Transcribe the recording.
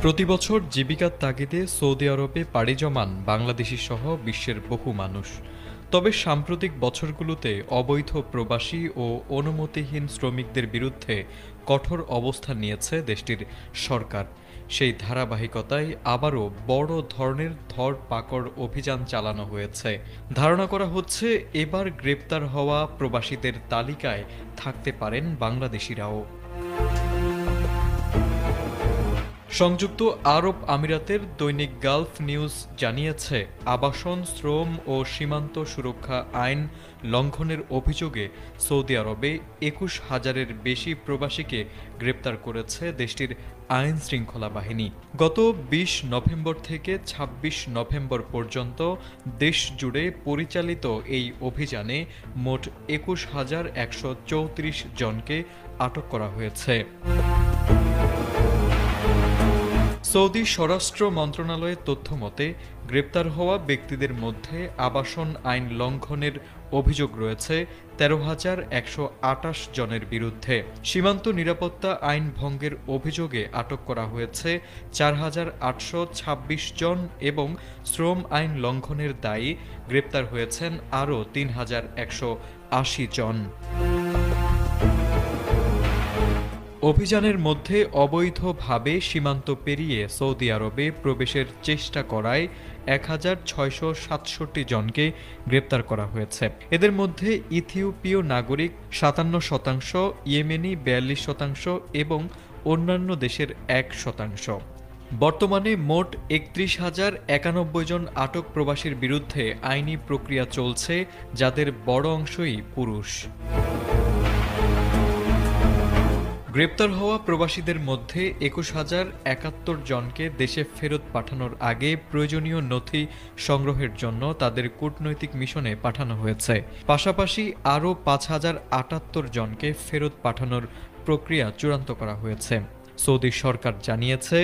প্রতিবছর জীবিকার তাগিদে সৌদি আরবে পাড়ি জমান বাংলাদেশি সহ বিশ্বের বহু মানুষ। তবে সাম্প্রতিক বছরগুলোতে অবৈধ প্রবাসী ও অনুমতিহীন শ্রমিকদের বিরুদ্ধে কঠোর অবস্থান নিয়েছে দেশটির সরকার। সেই ধারাবাহিকতায় আবারও বড় ধরনের ধরপাকড় অভিযান চালানো হয়েছে। ধারণা করা হচ্ছে এবার গ্রেপ্তার হওয়া প্রবাসীদের তালিকায় থাকতে পারেন বাংলাদেশিরাও। সংযুক্ত আরব আমিরাতের দৈনিক গালফ নিউজ জানিয়েছে, আবাসন, শ্রম ও সীমান্ত সুরক্ষা আইন লঙ্ঘনের অভিযোগে সৌদি আরবে ২১,০০০-এর বেশি প্রবাসীকে গ্রেপ্তার করেছে দেশটির আইন শৃঙ্খলা বাহিনী। গত ২০ নভেম্বর থেকে ২৬ নভেম্বর পর্যন্ত দেশ জুড়ে পরিচালিত এই অভিযানে মোট ২১,১৩৪ জনকে আটক করা হয়েছে। সৌদি স্বরাষ্ট্র মন্ত্রণালয়ের তথ্যমতে, গ্রেপ্তার হওয়া ব্যক্তিদের মধ্যে আবাসন আইন লঙ্ঘনের অভিযোগ রয়েছে ১৩,১২৮ জনের বিরুদ্ধে। সীমান্ত নিরাপত্তা আইন ভঙ্গের অভিযোগে আটক করা হয়েছে ৪,৮২৬ জন এবং শ্রম আইন লঙ্ঘনের দায়ে গ্রেপ্তার হয়েছেন আরও ৩,১৮০ জন। অভিযানের মধ্যে অবৈধভাবে সীমান্ত পেরিয়ে সৌদি আরবে প্রবেশের চেষ্টা করায় ১,৬৬৭ জনকে গ্রেপ্তার করা হয়েছে। এদের মধ্যে ইথিওপীয় নাগরিক ৫৭%, ইয়েমেনি ৪২% এবং অন্যান্য দেশের ১%। বর্তমানে মোট ৩১,০৯১ জন আটক প্রবাসীর বিরুদ্ধে আইনি প্রক্রিয়া চলছে, যাদের বড় অংশই পুরুষ। গ্রেপ্তার হওয়া প্রবাসীদের মধ্যে ২১,০৭১ জনকে দেশে ফেরত পাঠানোর আগে প্রয়োজনীয় নথি সংগ্রহের জন্য তাদের কূটনৈতিক মিশনে পাঠানো হয়েছে। পাশাপাশি আরও ৫,০৭৮ জনকে ফেরত পাঠানোর প্রক্রিয়া চূড়ান্ত করা হয়েছে। সৌদি সরকার জানিয়েছে,